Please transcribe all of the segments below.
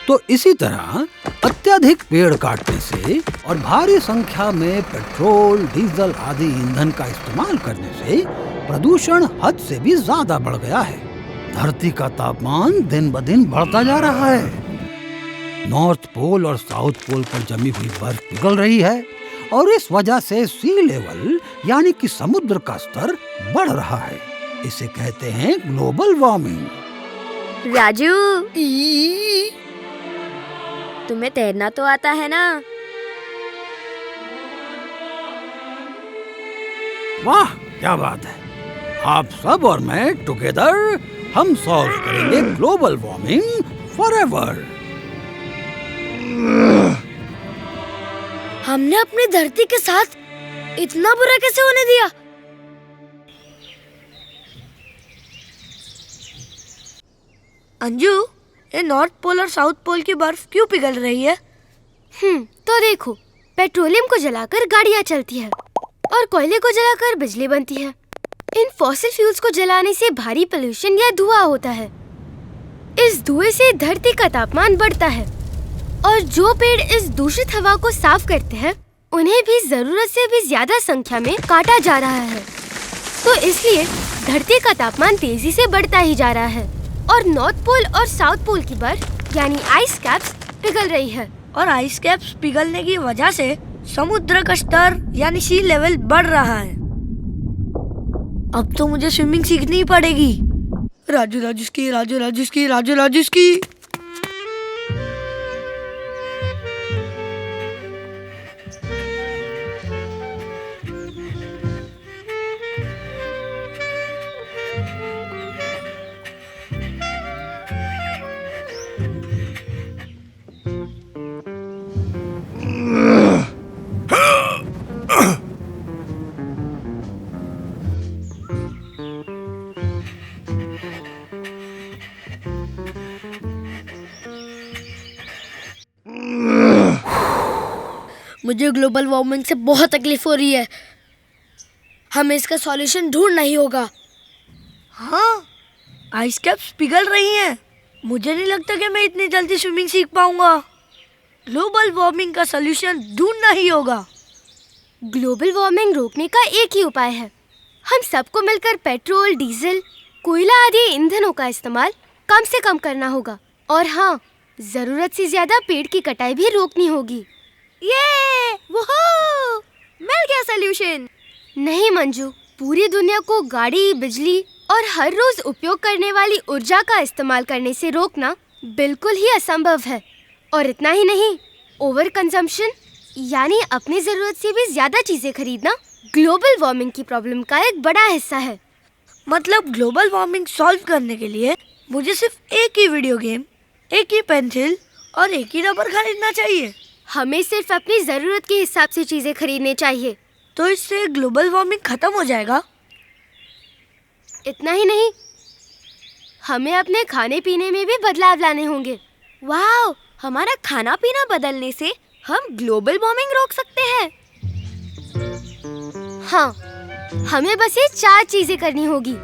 तो इसी तरह अत्यधिक पेड़ काटने से और भारी संख्या में पेट्रोल, डीजल आदि ईंधन का इस्तेमाल करने से प्रदूषण हद से भी ज्यादा बढ़ गया है। धरती का तापमान दिन ब दिन बढ़ता जा रहा है। नॉर्थ पोल और साउथ पोल पर जमी हुई बर्फ पिघल रही है और इस वजह से सी लेवल यानी कि समुद्र का स्तर बढ़ रहा है। इसे कहते हैं ग्लोबल वार्मिंग। राजू, तुम्हें तैरना तो आता है ना? वाह, क्या बात है। आप सब और मैं टुगेदर हम सॉल्व करेंगे ग्लोबल वार्मिंग फॉरएवर। हमने अपनी धरती के साथ इतना बुरा कैसे होने दिया? अंजू, ये नॉर्थ पोल और साउथ पोल की बर्फ क्यों पिघल रही है? तो देखो, पेट्रोलियम को जलाकर गाड़ियाँ चलती है और कोयले को जलाकर बिजली बनती है। इन फॉसिल फ्यूल्स को जलाने से भारी पोल्यूशन या धुआं होता है। इस धुएं से धरती का तापमान बढ़ता है और जो पेड़ इस दूषित हवा को साफ करते हैं, उन्हें भी जरूरत से भी ज्यादा संख्या में काटा जा रहा है। तो इसलिए धरती का तापमान तेजी से बढ़ता ही जा रहा है और नॉर्थ पोल और साउथ पोल की बर्फ यानी आइस कैप्स पिघल रही है। और आइस कैप्स पिघलने की वजह से समुद्र का स्तर यानी सी लेवल बढ़ रहा है। अब तो मुझे स्विमिंग सीखनी पड़ेगी। राजू राजूस्की, राजू राजूस्की, राजू राजूस्की। मुझे ग्लोबल वार्मिंग से बहुत तकलीफ हो रही है। हमें इसका सॉल्यूशन ढूंढना ही होगा। हाँ, आइस कैप्स पिघल रही हैं। मुझे नहीं लगता कि मैं इतनी जल्दी स्विमिंग सीख पाऊंगा। ग्लोबल वार्मिंग का सॉल्यूशन ढूंढना ही होगा। ग्लोबल वार्मिंग रोकने का एक ही उपाय है। हम सबको मिलकर पेट्रोल, डीजल, कोयला आदि ईंधनों का इस्तेमाल कम से कम करना होगा। और हाँ, जरूरत से ज्यादा पेड़ की कटाई भी रोकनी होगी। ये वोहो! मिल गया सॉल्यूशन। नहीं मंजू, पूरी दुनिया को गाड़ी, बिजली और हर रोज उपयोग करने वाली ऊर्जा का इस्तेमाल करने से रोकना बिल्कुल ही असंभव है। और इतना ही नहीं, ओवर कंजम्पशन यानी अपनी जरूरत से भी ज्यादा चीजें खरीदना ग्लोबल वार्मिंग की प्रॉब्लम का एक बड़ा हिस्सा है। मतलब ग्लोबल वार्मिंग सॉल्व करने के लिए मुझे सिर्फ एक ही वीडियो गेम, एक ही पेंसिल और एक ही रबर खरीदना चाहिए। हमें सिर्फ अपनी जरूरत के हिसाब से चीजें खरीदनी चाहिए। तो इससे ग्लोबल वार्मिंग खत्म हो जाएगा? इतना ही नहीं, हमें अपने खाने पीने में भी बदलाव लाने होंगे। वाह, हमारा खाना पीना बदलने से हम ग्लोबल वार्मिंग रोक सकते हैं। हाँ, हमें बस ये 4 चीजें करनी होगी।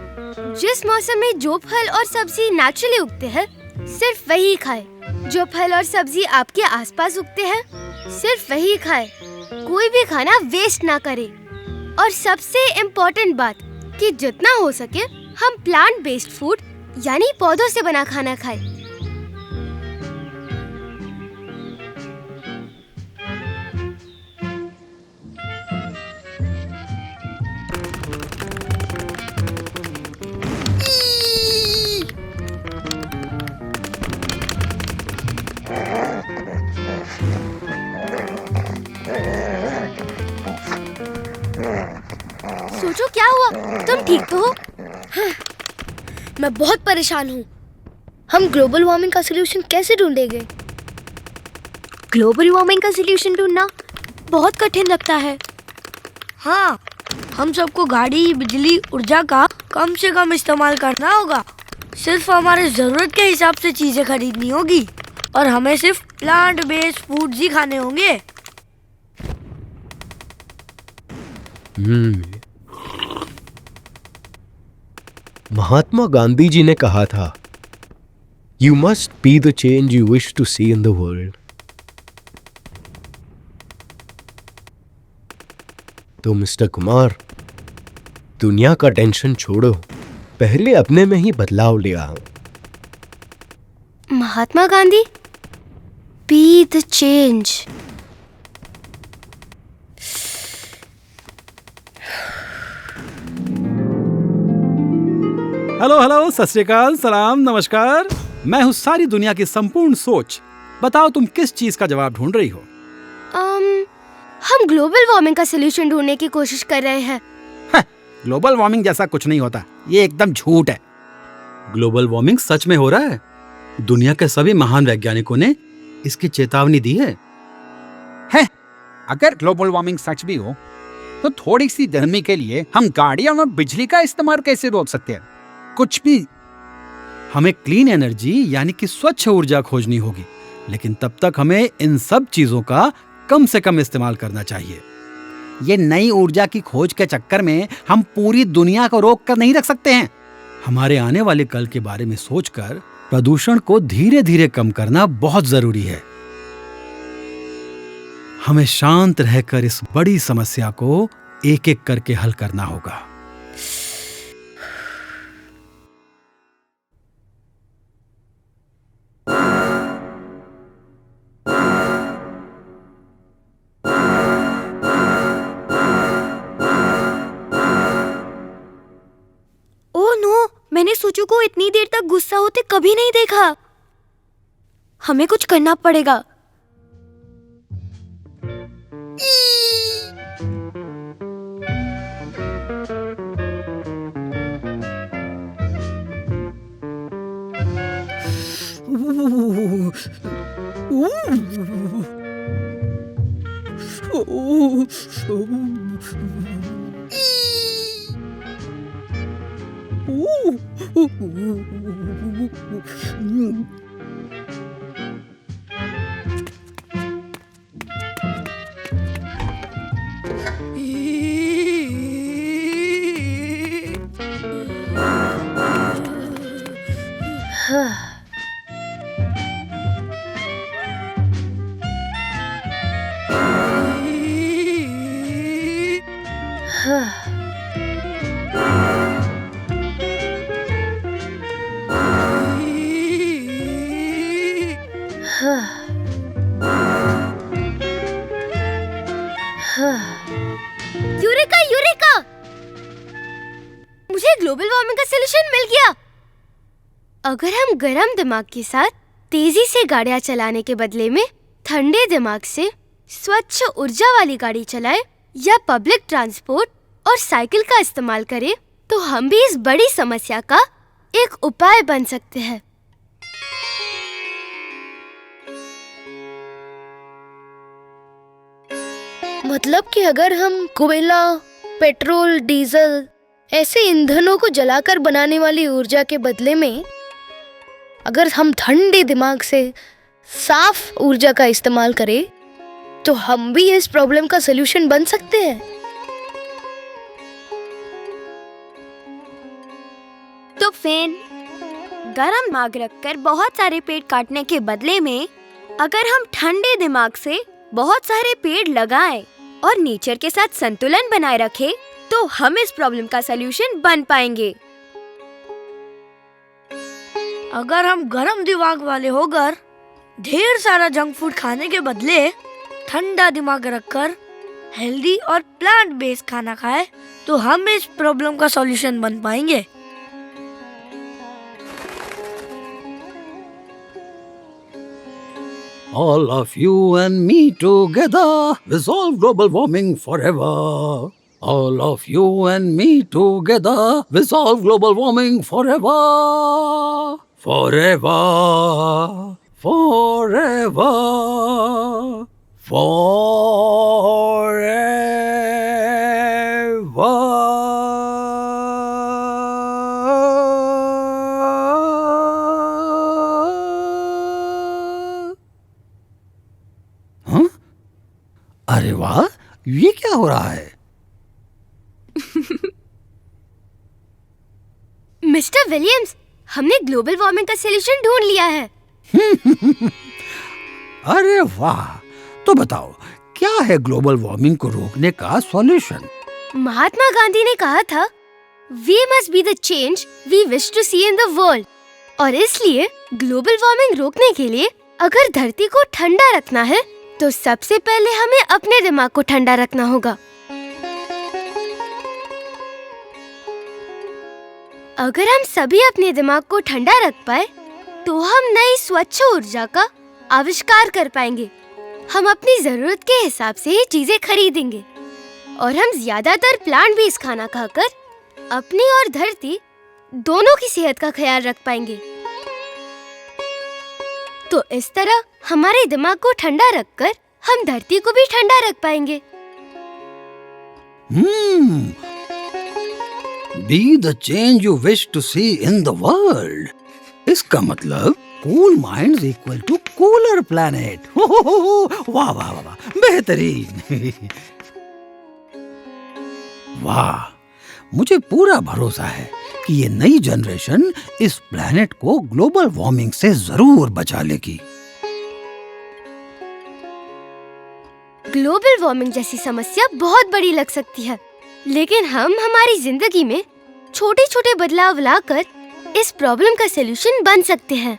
जिस मौसम में जो फल और सब्जी नेचुरली उगते हैं, सिर्फ वही खाएं। जो फल और सब्जी आपके आसपास उगते हैं, सिर्फ वही खाएं। कोई भी खाना वेस्ट ना करें। और सबसे इम्पोर्टेंट बात कि जितना हो सके हम प्लांट बेस्ड फूड यानी पौधों से बना खाना खाएं। सोचो क्या हुआ? तुम ठीक तो हो? हाँ, मैं बहुत परेशान हूँ। हम ग्लोबल वार्मिंग का सलूशन कैसे ढूंढेंगे? ग्लोबल वार्मिंग का सलूशन ढूंढना बहुत कठिन लगता है। हाँ, हम सबको गाड़ी, बिजली, ऊर्जा का कम से कम इस्तेमाल करना होगा। सिर्फ हमारे जरूरत के हिसाब से चीजें खरीदनी होगी और हमें सिर्फ प्लांट बेस्ड फूड्स ही खाने होंगे। महात्मा गांधी जी ने कहा था, You must be the change you wish to see in the world. तो मिस्टर कुमार, दुनिया का टेंशन छोड़ो, पहले अपने में ही बदलाव ले आओ। Mahatma Gandhi, be the change. Hello hello, सत श्री अकाल, सलाम, नमस्कार। मैं हूँ सारी दुनिया की संपूर्ण सोच। बताओ तुम किस चीज का जवाब ढूंढ रही हो? हम ग्लोबल वार्मिंग का सलूशन ढूंढने की कोशिश कर रहे हैं। ग्लोबल वार्मिंग जैसा कुछ नहीं होता, ये एकदम झूठ है। ग्लोबल वार्मिंग सच में हो रहा है। दुनिया के सभी महान वैज्ञानिकों ने इसकी चेतावनी दी है। अगर ग्लोबल वार्मिंग सच भी हो तो थोड़ी सी गर्मी के लिए हम गाड़ियों में बिजली का इस्तेमाल कैसे रोक सकते हैं? कुछ भी। हमें क्लीन एनर्जी यानी कि स्वच्छ ऊर्जा खोजनी होगी, लेकिन तब तक हमें इन सब चीजों का कम से कम इस्तेमाल करना चाहिए। ये नई ऊर्जा की खोज के चक्कर में हम पूरी दुनिया को रोक कर नहीं रख सकते हैं। हमारे आने वाले कल के बारे में सोचकर प्रदूषण को धीरे धीरे कम करना बहुत जरूरी है। हमें शांत रहकर इस बड़ी समस्या को एक एक करके हल करना होगा। मैंने सूचू को इतनी देर तक गुस्सा होते कभी नहीं देखा। हमें कुछ करना पड़ेगा। यूरेका यूरेका, मुझे ग्लोबल वार्मिंग का सलूशन मिल गया। अगर हम गर्म दिमाग के साथ तेजी से गाड़ियां चलाने के बदले में ठंडे दिमाग से स्वच्छ ऊर्जा वाली गाड़ी चलाएं या पब्लिक ट्रांसपोर्ट और साइकिल का इस्तेमाल करें, तो हम भी इस बड़ी समस्या का एक उपाय बन सकते हैं। मतलब कि अगर हम कोयला, पेट्रोल, डीजल ऐसे ईंधनों को जलाकर बनाने वाली ऊर्जा के बदले में अगर हम ठंडे दिमाग से साफ ऊर्जा का इस्तेमाल करें, तो हम भी इस प्रॉब्लम का सलूशन बन सकते हैं। तो फिर गरम दिमाग रखकर बहुत सारे पेड़ काटने के बदले में अगर हम ठंडे दिमाग से बहुत सारे पेड़ लगाएं और नेचर के साथ संतुलन बनाए रखें, तो हम इस प्रॉब्लम का सलूशन बन पाएंगे। अगर हम गरम दिमाग वाले होकर ढेर सारा जंक फूड खाने के बदले ठंडा दिमाग रखकर हेल्दी और प्लांट बेस्ड खाना खाए, तो हम इस प्रॉब्लम का सॉल्यूशन बन पाएंगे। All of you and me together resolve global warming forever. All of you and me together resolve global warming forever. Forever. Forever. Forever. हाँ? अरे वाह, ये क्या हो रहा है? मिस्टर विलियम्स, हमने ग्लोबल वार्मिंग का सलूशन ढूंढ लिया है। अरे वाह, तो बताओ क्या है ग्लोबल वार्मिंग को रोकने का सॉल्यूशन? महात्मा गांधी ने कहा था, We must be the change we wish to see in the world। और इसलिए ग्लोबल वार्मिंग रोकने के लिए अगर धरती को ठंडा रखना है तो सबसे पहले हमें अपने दिमाग को ठंडा रखना होगा। अगर हम सभी अपने दिमाग को ठंडा रख पाए तो हम नई स्वच्छ ऊर्जा का आविष्कार कर पाएंगे। हम अपनी जरूरत के हिसाब से चीजें खरीदेंगे और हम ज्यादातर प्लांट बेस्ड खाना खाकर अपनी और धरती दोनों की सेहत का ख्याल रख पाएंगे। तो इस तरह हमारे दिमाग को ठंडा रखकर हम धरती को भी ठंडा रख पाएंगे। Be the change you wish to see in the world। इसका मतलब cool minds equal to cooler planet। वाह वाह वाह, बेहतरीन। वाह, मुझे पूरा भरोसा है कि ये नई जनरेशन इस प्लेनेट को ग्लोबल वार्मिंग से जरूर बचा लेगी। ग्लोबल वार्मिंग जैसी समस्या बहुत बड़ी लग सकती है, लेकिन हम हमारी जिंदगी में छोटे छोटे बदलाव लाकर इस प्रॉब्लम का सलूशन बन सकते हैं।